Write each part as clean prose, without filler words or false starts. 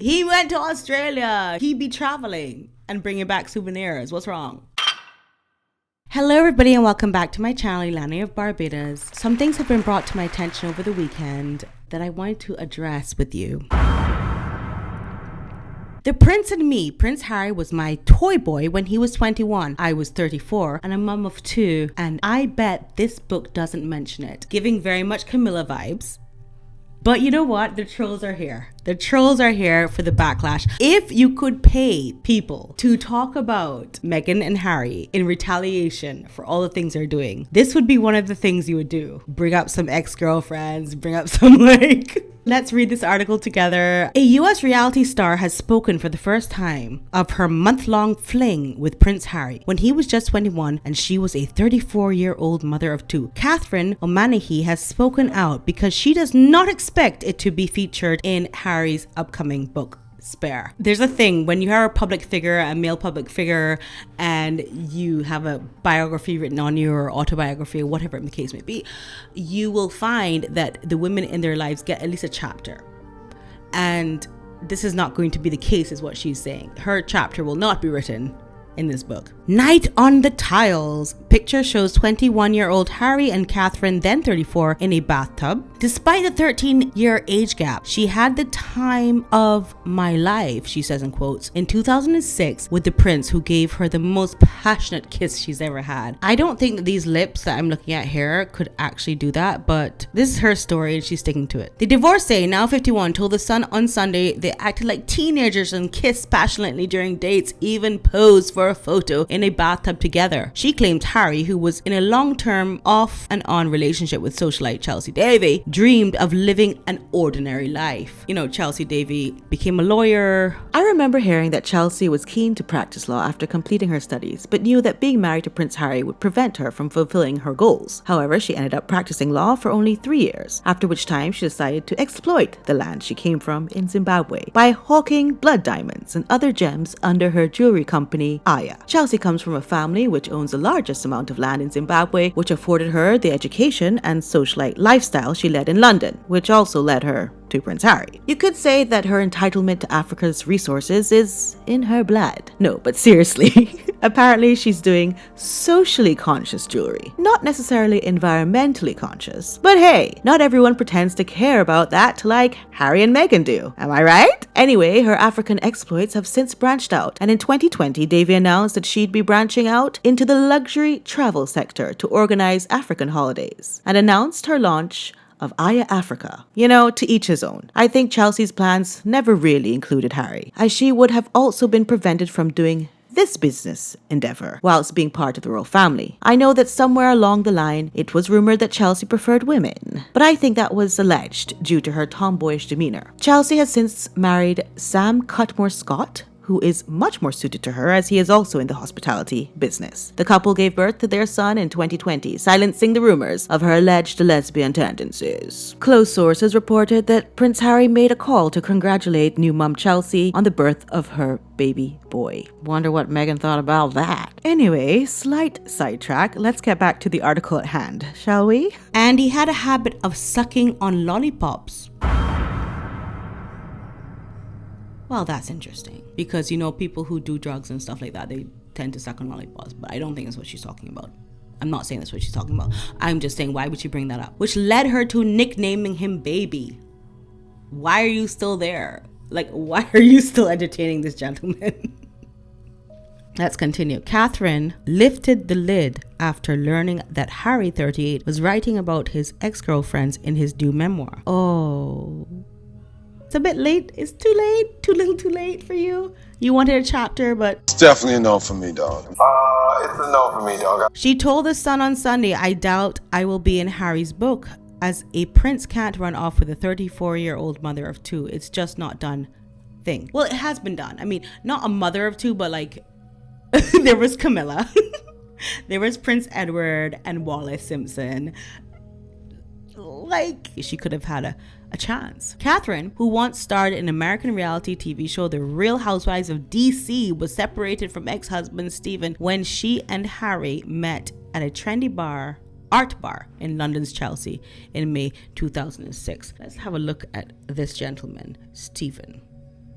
He went to Australia. He be traveling and bringing back souvenirs. What's wrong? Hello everybody and welcome back to my channel, Leilani of Barbados. Some things have been brought to my attention over the weekend that I wanted to address with you. The Prince and me, Prince Harry was my toy boy when he was 21. I was 34 and a mum of 2, and I bet this book doesn't mention it. Giving very much Camilla vibes. But you know what? The trolls are here. The trolls are here for the backlash. If you could pay people to talk about Meghan and Harry in retaliation for all the things they're doing, this would be one of the things you would do. Bring up some ex-girlfriends, bring up some Let's read this article together. A US reality star has spoken for the first time of her month-long fling with Prince Harry when he was just 21 and she was a 34-year-old mother of 2. Catherine O'Mahony has spoken out because she does not expect it to be featured in Harry's upcoming book, Spare. There's a thing when you are a public figure, a male public figure, and you have a biography written on you or autobiography or whatever the case may be, you will find that the women in their lives get at least a chapter. And this is not going to be the case, is what she's saying. Her chapter will not be written in this book. Night on the tiles. Picture shows 21-year-old Harry and Catherine, then 34, in a bathtub. Despite the 13-year age gap, she had the time of my life, she says in quotes, in 2006 with the prince, who gave her the most passionate kiss she's ever had. I don't think that these lips that I'm looking at here could actually do that, but this is her story and she's sticking to it. The divorcee, now 51, told The Sun on Sunday they acted like teenagers and kissed passionately during dates, even posed for a photo in a bathtub together. She claimed Harry, who was in a long-term off and on relationship with socialite Chelsea Davy, dreamed of living an ordinary life. You know, Chelsea Davy became a lawyer. I remember hearing that Chelsea was keen to practice law after completing her studies, but knew that being married to Prince Harry would prevent her from fulfilling her goals. However, she ended up practicing law for only 3 years, after which time she decided to exploit the land she came from in Zimbabwe by hawking blood diamonds and other gems under her jewelry company, Aya. Chelsea comes from a family which owns the largest amount of land in Zimbabwe, which afforded her the education and socialite lifestyle she led in London, which also led her to Prince Harry. You could say that her entitlement to Africa's resources is in her blood. No, but seriously, apparently she's doing socially conscious jewelry, not necessarily environmentally conscious. But hey, not everyone pretends to care about that like Harry and Meghan do. Am I right? Anyway, her African exploits have since branched out, and in 2020, Davy announced that she'd be branching out into the luxury travel sector to organize African holidays, and announced her launch of Aya Africa. You know, to each his own. I think Chelsea's plans never really included Harry, as she would have also been prevented from doing this business endeavor whilst being part of the royal family. I know that somewhere along the line it was rumored that Chelsea preferred women, but I think that was alleged due to her tomboyish demeanor. Chelsea has since married Sam Cutmore Scott, who is much more suited to her as he is also in the hospitality business. The couple gave birth to their son in 2020, silencing the rumors of her alleged lesbian tendencies. Close sources reported that Prince Harry made a call to congratulate new mum Chelsea on the birth of her baby boy. Wonder what Meghan thought about that. Anyway, slight sidetrack, let's get back to the article at hand, shall we? And he had a habit of sucking on lollipops. Well, that's interesting, because you know, people who do drugs and stuff like that, they tend to suck on lollipops, but I don't think that's what she's talking about. I'm not saying that's what she's talking about. I'm just saying, why would she bring that up? Which led her to nicknaming him Baby. Why are you still there? Like, why are you still entertaining this gentleman? Let's continue. Catherine lifted the lid after learning that Harry, 38, was writing about his ex-girlfriends in his new memoir. Oh. It's a bit late. It's too late. Too little too late for you. You wanted a chapter, but it's definitely a no for me, dog. It's a no for me, dog. She told The Sun on Sunday, I doubt I will be in Harry's book, as a prince can't run off with a 34-year-old mother of 2. It's just not done thing. Well, it has been done. I mean, not a mother of 2, but like there was Camilla. There was Prince Edward and Wallace Simpson. Like, she could have had a chance. Catherine, who once starred in an American reality TV show The Real Housewives of DC, was separated from ex-husband Stephen when she and Harry met at a trendy art bar in London's Chelsea in May 2006. Let's have a look at this gentleman, Stephen.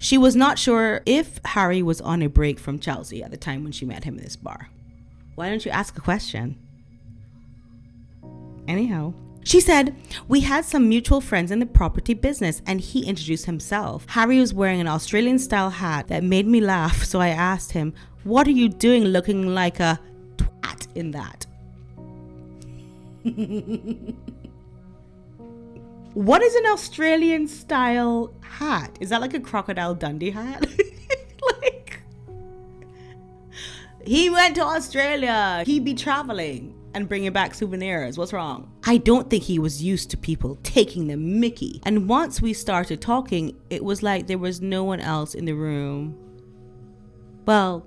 She was not sure if Harry was on a break from Chelsea at the time when she met him in this bar. Why don't you ask a question? Anyhow, she said, we had some mutual friends in the property business and he introduced himself. Harry was wearing an Australian style hat that made me laugh, so I asked him, what are you doing looking like a twat in that? What is an Australian style hat? Is that like a Crocodile Dundee hat? Like, he went to Australia. He'd be traveling and bringing back souvenirs. What's wrong? I don't think he was used to people taking the mickey. And once we started talking, it was like there was no one else in the room. Well,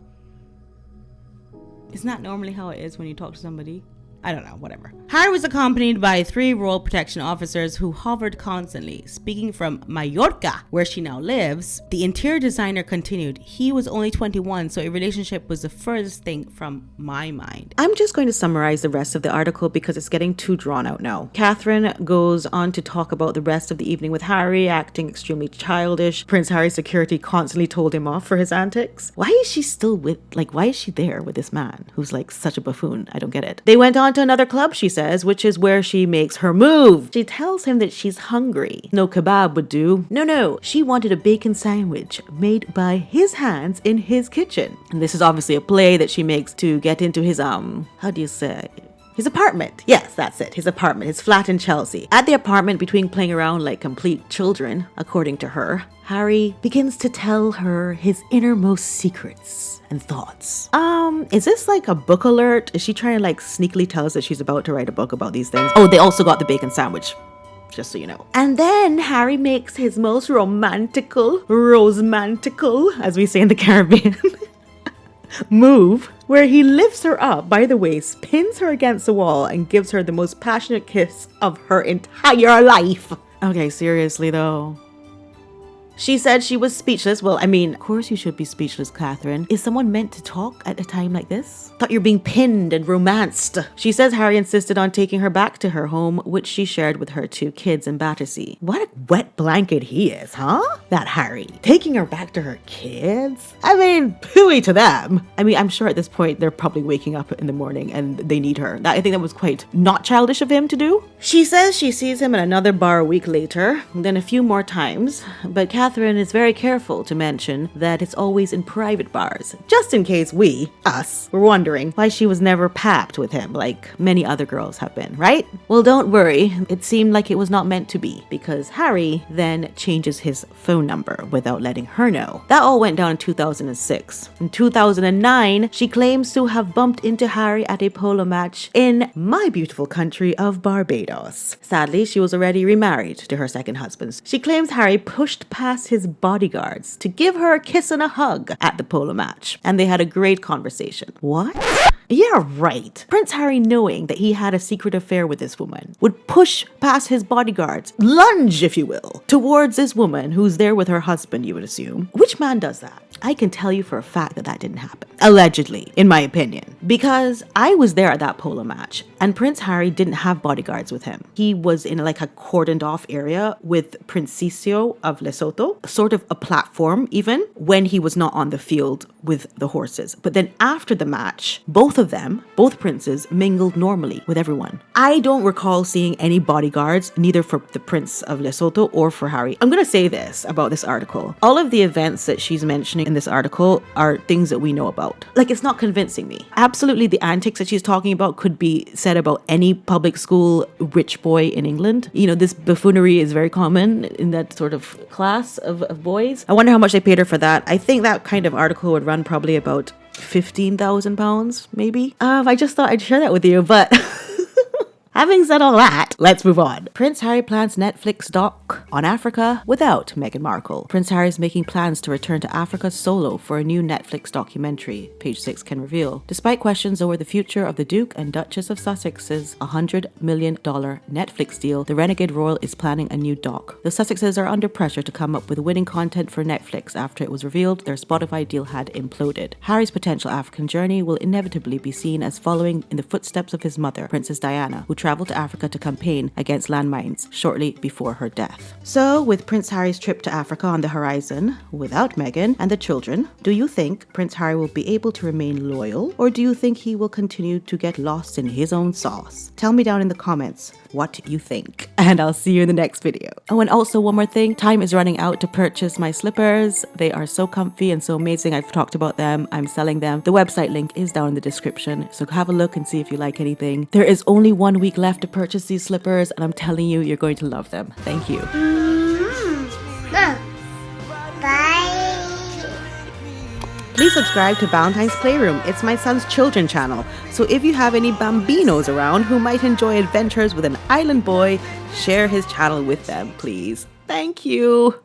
isn't that normally how it is when you talk to somebody? I don't know, whatever. Harry was accompanied by 3 Royal Protection officers who hovered constantly. Speaking from Mallorca, where she now lives, the interior designer continued, he was only 21, so a relationship was the furthest thing from my mind. I'm just going to summarize the rest of the article because it's getting too drawn out now. Catherine goes on to talk about the rest of the evening with Harry, acting extremely childish. Prince Harry's security constantly told him off for his antics. Why is she still why is she there with this man who's like such a buffoon? I don't get it. They went on to another club, she says, which is where she makes her move. She tells him that she's hungry. No kebab would do. No, she wanted a bacon sandwich made by his hands in his kitchen. And this is obviously a play that she makes to get into his, his apartment. Yes, that's it. His apartment. His flat in Chelsea. At the apartment, between playing around like complete children, according to her, Harry begins to tell her his innermost secrets and thoughts. Is this like a book alert? Is she trying to like sneakily tell us that she's about to write a book about these things? Oh, they also got the bacon sandwich. Just so you know. And then Harry makes his most romantical, as we say in the Caribbean, move, where he lifts her up by the waist, pins her against the wall, and gives her the most passionate kiss of her entire life. Okay, seriously though. She said she was speechless. Well, I mean, of course you should be speechless, Catherine. Is someone meant to talk at a time like this? Thought you're being pinned and romanced. She says Harry insisted on taking her back to her home, which she shared with her 2 kids in Battersea. What a wet blanket he is, huh? That Harry. Taking her back to her kids? I mean, pooey to them. I mean, I'm sure at this point they're probably waking up in the morning and they need her. I think that was quite not childish of him to do. She says she sees him in another bar a week later, then a few more times, but Catherine is very careful to mention that it's always in private bars, just in case us, were wondering why she was never papped with him like many other girls have been, right? Well, don't worry, it seemed like it was not meant to be, because Harry then changes his phone number without letting her know. That all went down in 2006. In 2009, she claims to have bumped into Harry at a polo match in my beautiful country of Barbados. Sadly, she was already remarried to her second husband. She claims Harry pushed past his bodyguards to give her a kiss and a hug at the polo match, and they had a great conversation. What? Yeah, right. Prince Harry, knowing that he had a secret affair with this woman, would push past his bodyguards, lunge, if you will, towards this woman who's there with her husband, you would assume. Which man does that? I can tell you for a fact that didn't happen. Allegedly, in my opinion. Because I was there at that polo match, and Prince Harry didn't have bodyguards with him. He was in like a cordoned off area with Princesio of Lesotho, sort of a platform even, when he was not on the field with the horses. But then after the match, both princes, mingled normally with everyone. I don't recall seeing any bodyguards, neither for the Prince of Lesotho or for Harry. I'm going to say this about this article. All of the events that she's mentioning in this article are things that we know about. Like, it's not convincing me. Absolutely, the antics that she's talking about could be said about any public school rich boy in England. You know, this buffoonery is very common in that sort of class of boys. I wonder how much they paid her for that. I think that kind of article would run probably about £15,000, maybe. I just thought I'd share that with you, but having said all that, let's move on. Prince Harry plans Netflix doc on Africa without Meghan Markle. Prince Harry is making plans to return to Africa solo for a new Netflix documentary, Page 6 can reveal. Despite questions over the future of the Duke and Duchess of Sussex's $100 million Netflix deal, the renegade royal is planning a new doc. The Sussexes are under pressure to come up with winning content for Netflix after it was revealed their Spotify deal had imploded. Harry's potential African journey will inevitably be seen as following in the footsteps of his mother, Princess Diana, who traveled to Africa to campaign against landmines shortly before her death. So, with Prince Harry's trip to Africa on the horizon, without Meghan and the children, do you think Prince Harry will be able to remain loyal, or do you think he will continue to get lost in his own sauce? Tell me down in the comments what you think, and I'll see you in the next video. Oh, and also one more thing, time is running out to purchase my slippers. They are so comfy and so amazing. I've talked about them. I'm selling them. The website link is down in the description, so have a look and see if you like anything. There is only 1 week left to purchase these slippers, and I'm telling you, you're going to love them. Thank you. Bye. Please subscribe to Valentine's Playroom. It's my son's children channel. So if you have any bambinos around who might enjoy adventures with an island boy, share his channel with them, please. Thank you.